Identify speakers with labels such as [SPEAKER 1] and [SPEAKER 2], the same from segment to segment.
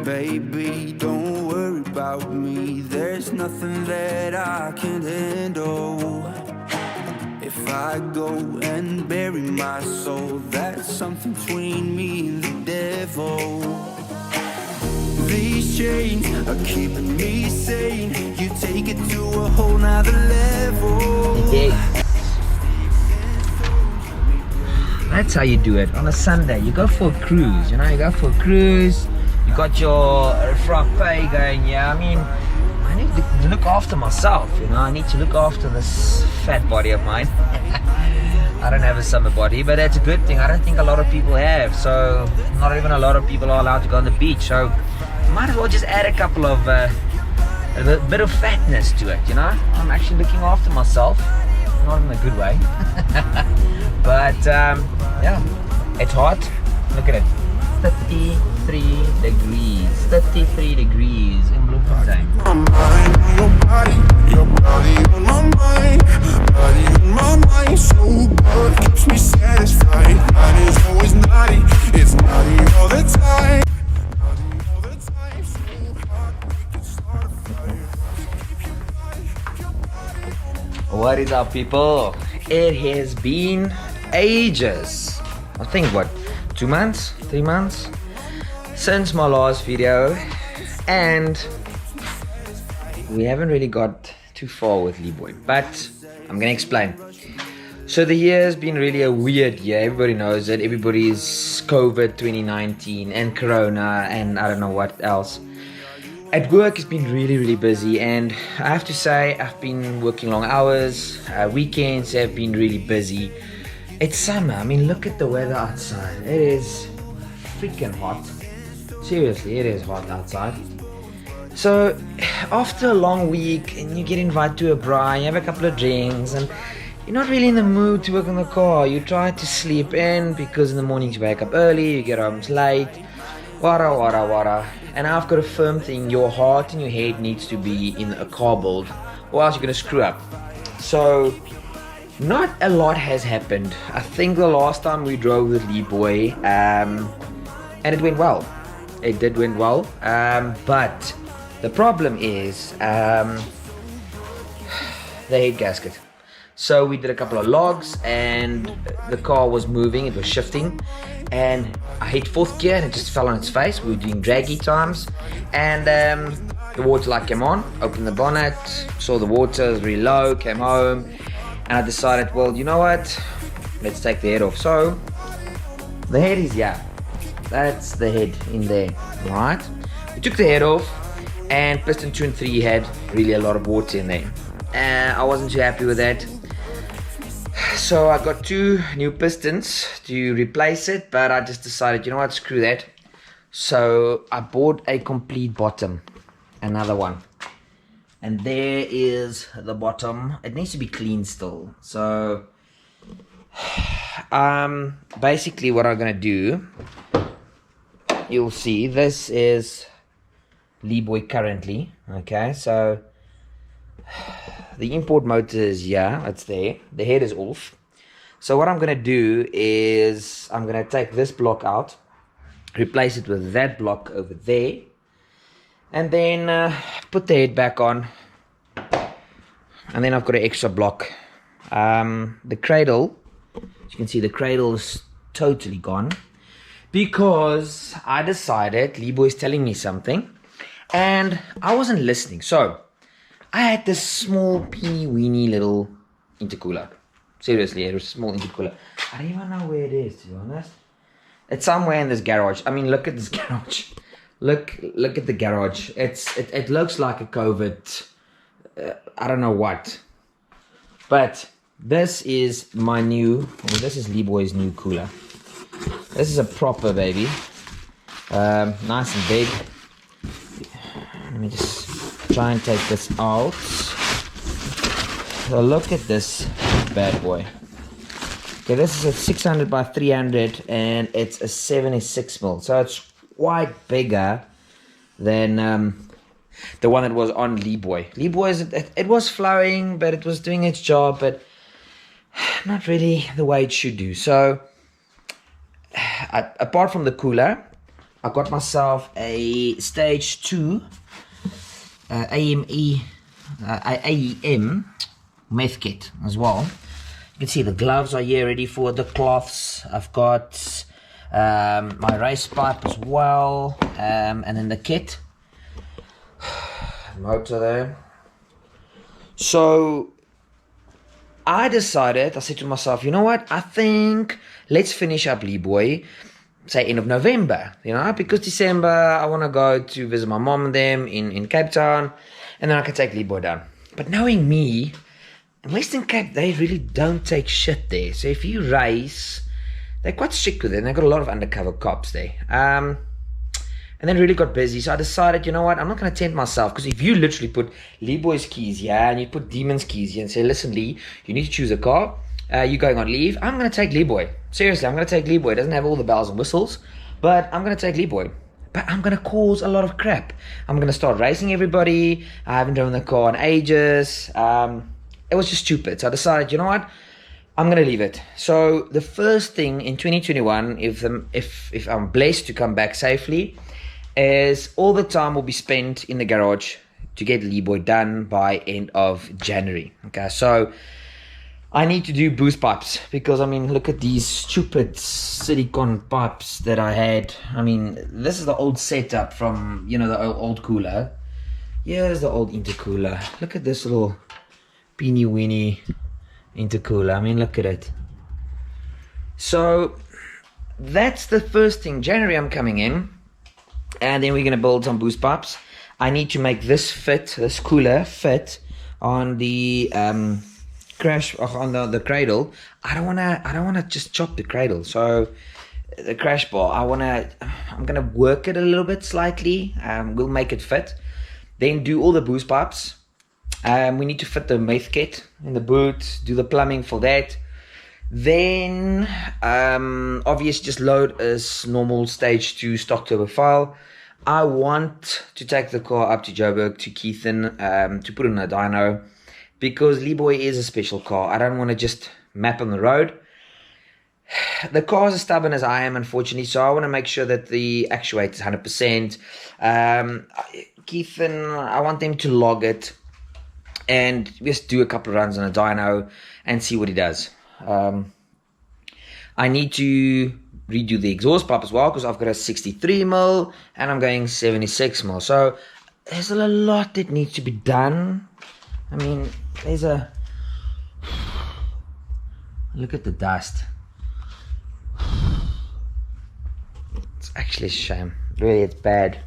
[SPEAKER 1] baby, don't worry about me. There's nothing that I can't handle. If I go and bury my soul, that's something between me and the devil. These chains are keeping me sane. You take it to a whole nother level.
[SPEAKER 2] That's how you do it on a Sunday. You go for a cruise, you know, you go for a cruise, you got your frappe going, yeah. I mean, I need to look after myself, you know, I need to look after this fat body of mine. I don't have a summer body, but that's a good thing. I don't think a lot of people have, so not even a lot of people are allowed to go on the beach, so might as well just add a couple of, a bit of fatness to it, you know. I'm actually looking after myself, not in a good way. But yeah, it's hot. Look at it, 33 degrees, 33 degrees in Bloemfontein.
[SPEAKER 3] Your body on my mind, body on my mind. So good, keeps me satisfied. Mine is always naughty, it's naughty all the time. Naughty all the time, so hot we can start a fire.
[SPEAKER 2] What is up, people? It has been ages. I think what, 2 months, 3 months since my last video, and we haven't really got too far with Leeboy, but I'm gonna explain. So the year has been really a weird year. Everybody knows it. Everybody's COVID 2019 and Corona and I don't know what else. At work, it's been really busy, and I have to say I've been working long hours. Weekends have been really busy. It's summer. I mean, look at the weather outside. It is freaking hot. Seriously, it is hot outside. So after a long week and you get invited to a bar, you have a couple of drinks and you're not really in the mood to work on the car. You try to sleep in because in the morning you wake up early, you get home late, wara. And I've got a firm thing, your heart and your head needs to be in a car build or else you're going to screw up. So not a lot has happened. I think the last time we drove with Leeboy, and it went well. It did went well, but the problem is the head gasket. So we did a couple of logs and the car was moving, it was shifting, and I hit fourth gear and it just fell on its face. We were doing draggy times, and the water light came on, opened the bonnet, saw the water was really low, came home, and I decided, well, you know what, let's take the head off. So the head is, yeah, that's the head in there, right? We took the head off, and piston 2 and 3 had really a lot of water in there. I wasn't too happy with that. So I got 2 new pistons to replace it, but I just decided, you know what, screw that. So I bought a complete bottom, another one. And there is the bottom. It needs to be clean still. So basically what I'm gonna do, you'll see this is Leeboy currently. Okay, so the import motor is here, it's there, the head is off. So what I'm gonna do is I'm gonna take this block out, replace it with that block over there, and then put the head back on, and then I've got an extra block. The cradle, as you can see, the cradle is totally gone because I decided Leeboy is telling me something and I wasn't listening. So I had this small teeny weeny little intercooler. Seriously, it was a small intercooler. I don't even know where it is, to be honest. It's somewhere in this garage. I mean, look at this garage. Look at the garage. It looks like a COVID, I don't know what. But this is my new, well, this is Leeboy's new cooler. This is a proper baby. Nice and big. Let me just try and take this out. So look at this bad boy. Okay, this is a 600 by 300 and it's a 76 mil. So it's quite bigger than the one that was on Leeboy. It was flowing, but it was doing its job, but not really the way it should do. So apart from the cooler, I got myself a stage 2 AEM meth kit as well. You can see the gloves are here ready for the cloths. I've got my race pipe as well, and then the kit motor there. So I said to myself, you know what, I think let's finish up Leeboy, say end of November, because December I want to go to visit my mom and them in Cape Town, and then I can take Leeboy down. But knowing me, in Western Cape, they really don't take shit there. So if you race, they're quite strict with it, and they've got a lot of undercover cops there. And then really got busy, so I decided, you know what, I'm not going to tempt myself, because if you literally put Leeboy's keys here, and you put Demon's keys here, and say, listen Lee, you need to choose a car, you're going on leave, I'm going to take Leeboy. Seriously, I'm going to take Leeboy. It doesn't have all the bells and whistles, but I'm going to take Leeboy. But I'm going to cause a lot of crap. I'm going to start racing everybody. I haven't driven the car in ages. It was just stupid, so I decided, you know what, I'm going to leave it. So the first thing in 2021, if I'm blessed to come back safely, is all the time will be spent in the garage to get Leeboy done by end of January. Okay, so I need to do boost pipes, because look at these stupid silicone pipes that I had. This is the old setup from the old cooler. Here's the old intercooler. Look at this little peeny weeny intercooler. Look at it. So that's the first thing. January I'm coming in, and then we're going to build some boost pipes. I need to make this cooler fit on the crash, on the cradle. I don't wanna just chop the cradle. So the crash bar, I'm gonna work it a little bit slightly. We'll make it fit. Then do all the boost pipes. We need to fit the meth kit in the boot, do the plumbing for that. Then obviously just load as normal stage 2 stock turbo file. I want to take the car up to Joburg to Keithan to put in a dyno, because Leeboy is a special car. I don't want to just map on the road. The car is as stubborn as I am, unfortunately, so I want to make sure that the actuator is 100%. Keithan, I want them to log it and just do a couple of runs on a dyno and see what he does. I need to redo the exhaust pipe as well, because I've got a 63mm and I'm going 76mm. So there's a lot that needs to be done. There's a... Look at the dust. It's actually a shame. Really, it's bad.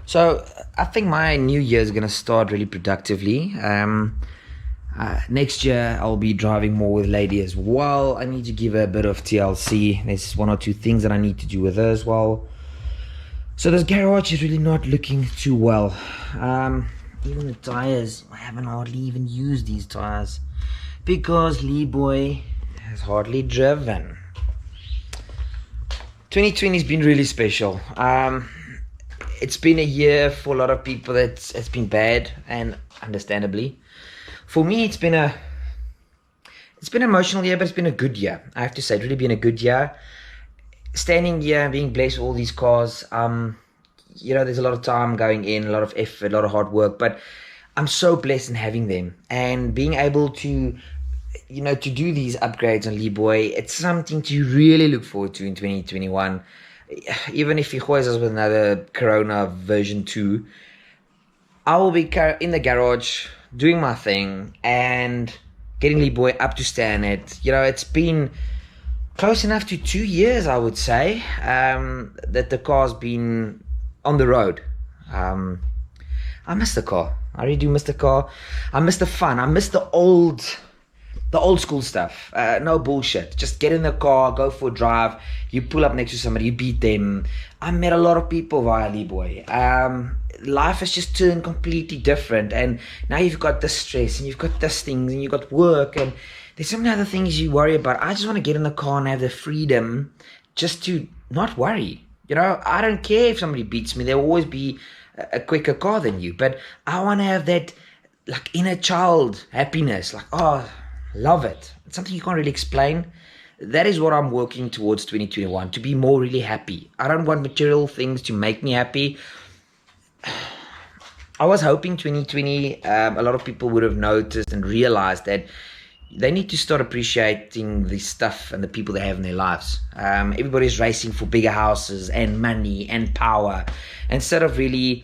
[SPEAKER 2] So I think my new year is going to start really productively. Next year I'll be driving more with Lady as well. I need to give her a bit of TLC. There's 1 or 2 things that I need to do with her as well. So this garage is really not looking too well. Even the tires, I haven't hardly even used these tires, because Leeboy has hardly driven. 2020 has been really special. It's been a year for a lot of people that it's been bad, and understandably. For me, it's been an emotional year, but it's been a good year. I have to say, it's really been a good year. Standing here and being blessed with all these cars, there's a lot of time going in, a lot of effort, a lot of hard work, but I'm so blessed in having them and being able to, to do these upgrades on Leeboy. It's something to really look forward to in 2021. Even if he hoys us with another Corona version 2, I will be in the garage doing my thing and getting Leeboy up to standard. It's been close enough to 2 years, I would say, that the car's been on the road. I miss the car. I really do miss the car. I miss the fun. I miss the old school stuff. No bullshit. Just get in the car, go for a drive. You pull up next to somebody, you beat them. I met a lot of people via Leeboy. Life has just turned completely different, and now you've got this stress, and you've got this things, and you've got work, and there's so many other things you worry about. I just want to get in the car and have the freedom just to not worry. I don't care if somebody beats me. There will always be a quicker car than you, but I want to have that inner child happiness, love it. It's something you can't really explain. that is what I'm working towards 2021, to be more really happy. I don't want material things to make me happy. I was hoping 2020, a lot of people would have noticed and realized that they need to start appreciating the stuff and the people they have in their lives. Everybody's racing for bigger houses and money and power, instead of really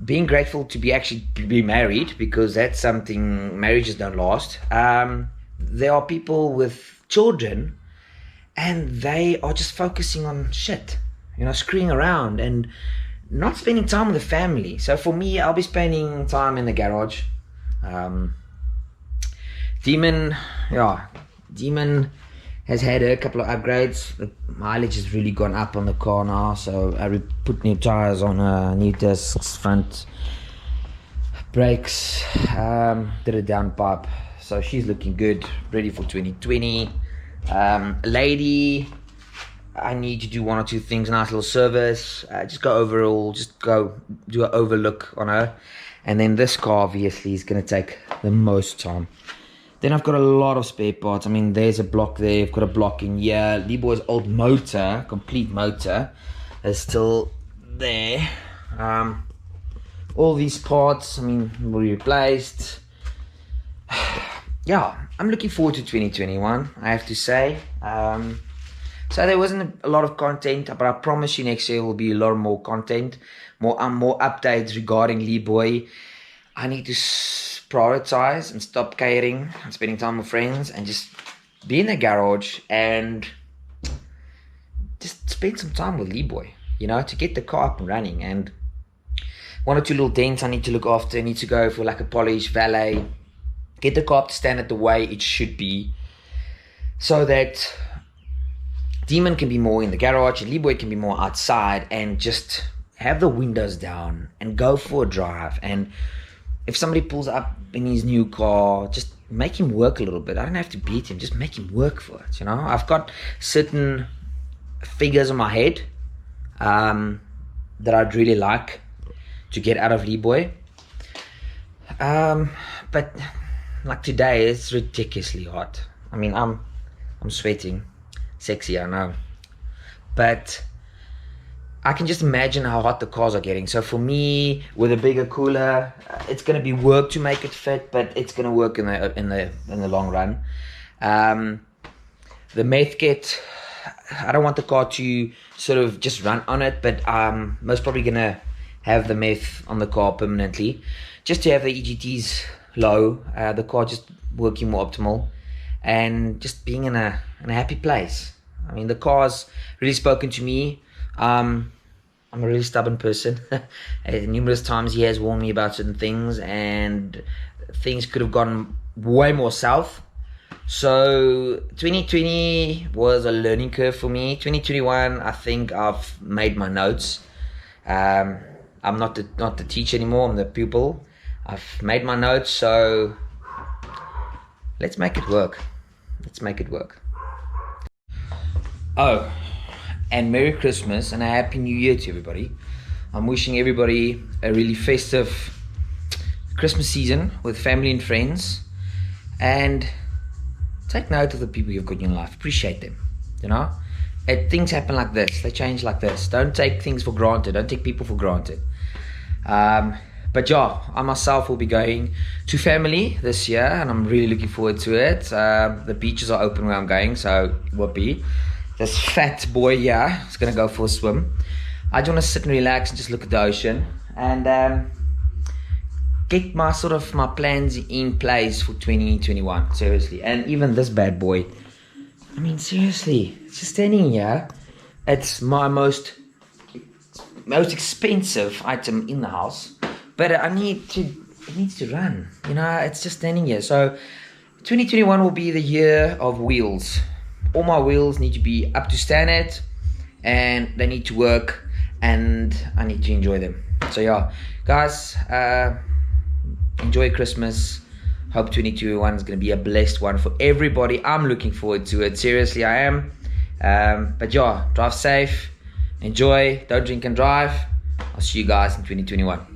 [SPEAKER 2] being grateful to be married, because that's something, marriages don't last. There are people with children and they are just focusing on shit, screwing around and not spending time with the family. So for me, I'll be spending time in the garage. Demon has had a couple of upgrades. The mileage has really gone up on the car now, so I put new tires on, new discs, front brakes, did a downpipe, so she's looking good, ready for 2020. Lady, I need to do one or two things, nice little service, just go do an overlook on her. And then this car obviously is going to take the most time. Then I've got a lot of spare parts. I mean, there's a block there, I've got a block in here. Leeboy's old motor, complete motor, is still there. All these parts, will be replaced. Yeah, I'm looking forward to 2021, I have to say. So there wasn't a lot of content, but I promise you next year will be a lot more content, more updates regarding Leeboy. I need to prioritize and stop caring and spending time with friends and just be in the garage and just spend some time with Leeboy, to get the car up and running. And one or two little dents I need to look after. I need to go for like a polish, valet, get the car up to standard the way it should be, so that Demon can be more in the garage and Leeboy can be more outside, and just have the windows down and go for a drive. And if somebody pulls up in his new car, just make him work a little bit. I don't have to beat him, just make him work for it, I've got certain figures in my head that I'd really like to get out of Leeboy. But like today, it's ridiculously hot. I'm sweating. Sexy, I know. But I can just imagine how hot the cars are getting. So for me, with a bigger cooler, it's going to be work to make it fit, but it's going to work in the long run. The meth kit, I don't want the car to sort of just run on it, but I'm most probably going to have the meth on the car permanently, just to have the EGTs low, the car just working more optimal, and just being in a happy place. The car's really spoken to me. I'm a really stubborn person. Numerous times he has warned me about certain things, and things could have gone way more south. So 2020 was a learning curve for me. 2021, I think I've made my notes. I'm not the teacher anymore, I'm the pupil. I've made my notes, so let's make it work. Oh, and Merry Christmas and a Happy New Year to everybody. I'm wishing everybody a really festive Christmas season with family and friends, and take note of the people you've got in your life. Appreciate them, things happen like this, they change like this. Don't take things for granted, don't take people for granted. But yeah, I myself will be going to family this year, and I'm really looking forward to it. The beaches are open where I'm going, so whoopee. This fat boy here is going to go for a swim. I just want to sit and relax and just look at the ocean, and get my plans in place for 2021, seriously. And even this bad boy, seriously, it's just standing here. It's my most expensive item in the house, but it needs to run, it's just standing here. So 2021 will be the year of wheels. All my wheels need to be up to standard, and they need to work, and I need to enjoy them. So yeah, guys, enjoy Christmas. Hope 2021 is going to be a blessed one for everybody. I'm looking forward to it, seriously I am. But yeah, drive safe, enjoy, don't drink and drive. I'll see you guys in 2021.